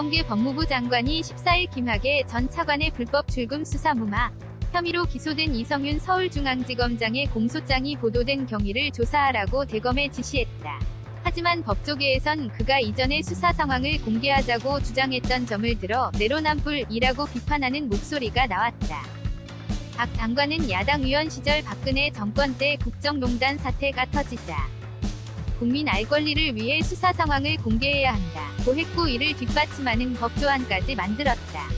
박범계 법무부 장관이 14일 김학의 전 차관의 불법 출금 수사 무마 혐의로 기소된 이성윤 서울중앙지검장의 공소장이 보도된 경위를 조사하라고 대검에 지시했다. 하지만 법조계에선 그가 이전의 수사 상황을 공개하자고 주장했던 점을 들어 내로남불이라고 비판하는 목소리가 나왔다. 박 장관은 야당 의원 시절 박근혜 정권 때 국정농단 사태가 터지자 국민 알 권리를 위해 수사 상황을 공개해야 한다고 했고 이를 뒷받침하는 법조안까지 만들었다.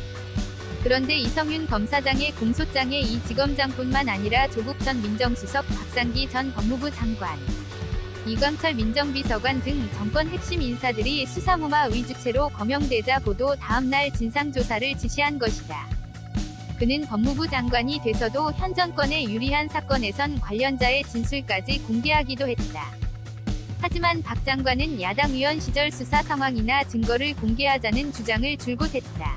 그런데 이성윤 검사장의 공소장에 이 지검장뿐만 아니라 조국 전 민정수석, 박상기 전 법무부 장관, 이광철 민정비서관 등 정권 핵심 인사들이 수사무마 의주체로 거명되자 보도 다음날 진상조사를 지시한 것이다. 그는 법무부 장관이 돼서도 현 정권에 유리한 사건에선 관련자의 진술까지 공개하기도 했다. 하지만 박 장관은 야당 의원 시절 수사 상황이나 증거를 공개하자는 주장을 줄곧 했다.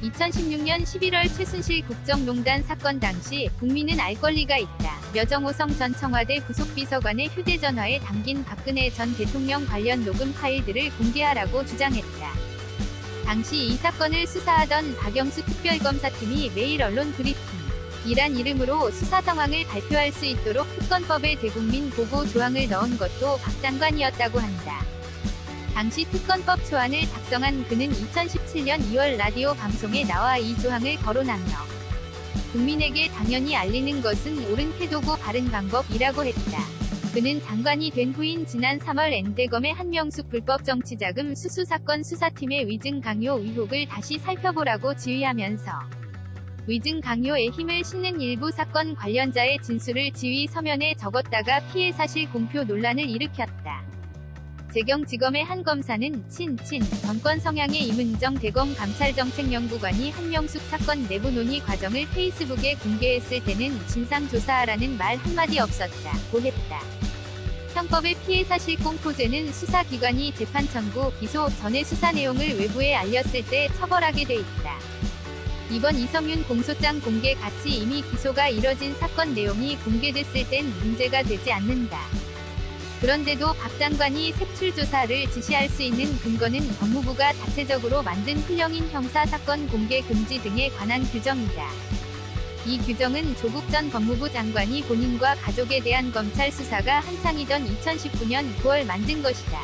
2016년 11월 최순실 국정농단 사건 당시 국민은 알 권리가 있다. 여정호성 전 청와대 부속비서관의 휴대전화에 담긴 박근혜 전 대통령 관련 녹음 파일들을 공개하라고 주장했다. 당시 이 사건을 수사하던 박영수 특별검사팀이 매일 언론 브리핑 이란 이름으로 수사 상황을 발표할 수 있도록 특검법에 대국민 보고 조항을 넣은 것도 박 장관이었다고 한다. 당시 특검법 초안을 작성한 그는 2017년 2월 라디오 방송에 나와 이 조항을 거론하며 국민에게 당연히 알리는 것은 옳은 태도고 바른 방법이라고 했다. 그는 장관이 된 후인 지난 3월 N대검의 한명숙 불법 정치자금 수수 사건 수사팀의 위증 강요 의혹을 다시 살펴보라고 지휘하면서 위증 강요에 힘을 싣는 일부 사건 관련자의 진술을 지휘 서면에 적었다가 피해 사실 공표 논란을 일으켰다. 재경지검의 한 검사는 친친 정권 성향의 임은정 대검 감찰정책연구관이 한명숙 사건 내부 논의 과정을 페이스북에 공개했을 때는 진상조사하라는 말 한마디 없었다고 했다. 형법의 피해 사실 공표죄는 수사기관이 재판 청구, 기소 전에 수사 내용을 외부에 알렸을 때 처벌하게 돼 있다. 이번 이성윤 공소장 공개 같이 이미 기소가 이뤄진 사건 내용이 공개됐을 땐 문제가 되지 않는다. 그런데도 박 장관이 색출조사를 지시할 수 있는 근거는 법무부가 자체적으로 만든 훈령인 형사사건 공개 금지 등에 관한 규정이다. 이 규정은 조국 전 법무부 장관이 본인과 가족에 대한 검찰 수사가 한창이던 2019년 9월 만든 것이다.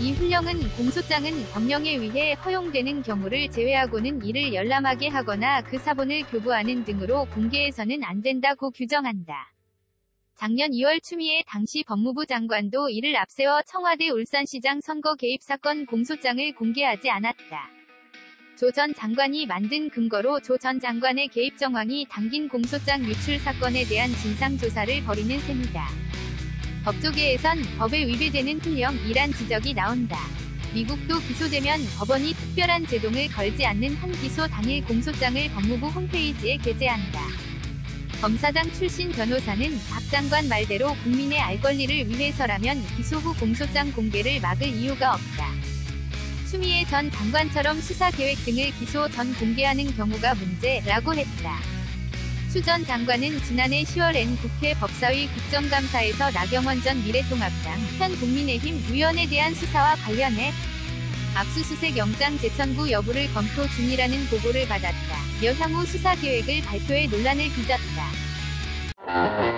이 훈령은 공소장은 법령에 의해 허용되는 경우를 제외하고는 이를 열람하게 하거나 그 사본을 교부하는 등으로 공개해서는 안 된다고 규정한다. 작년 2월 추미애 당시 법무부 장관도 이를 앞세워 청와대 울산시장 선거 개입 사건 공소장을 공개하지 않았다. 조 전 장관이 만든 근거로 조 전 장관의 개입 정황이 담긴 공소장 유출 사건에 대한 진상조사를 벌이는 셈이다. 법조계에선 법에 위배되는 훈령이란 지적이 나온다. 미국도 기소되면 법원이 특별한 제동을 걸지 않는 한 기소 당일 공소장을 법무부 홈페이지에 게재한다. 검사장 출신 변호사는 박 장관 말대로 국민의 알 권리를 위해서라면 기소 후 공소장 공개를 막을 이유가 없다. 추미애 전 장관처럼 수사 계획 등을 기소 전 공개하는 경우가 문제라고 했다. 추 전 장관은 지난해 10월엔 국회 법사위 국정감사에서 나경원 전 미래통합당 현 국민의힘 의원에 대한 수사와 관련해 압수수색 영장 재청구 여부를 검토 중이라는 보고를 받았다. 향후 수사 계획을 발표해 논란을 빚었다.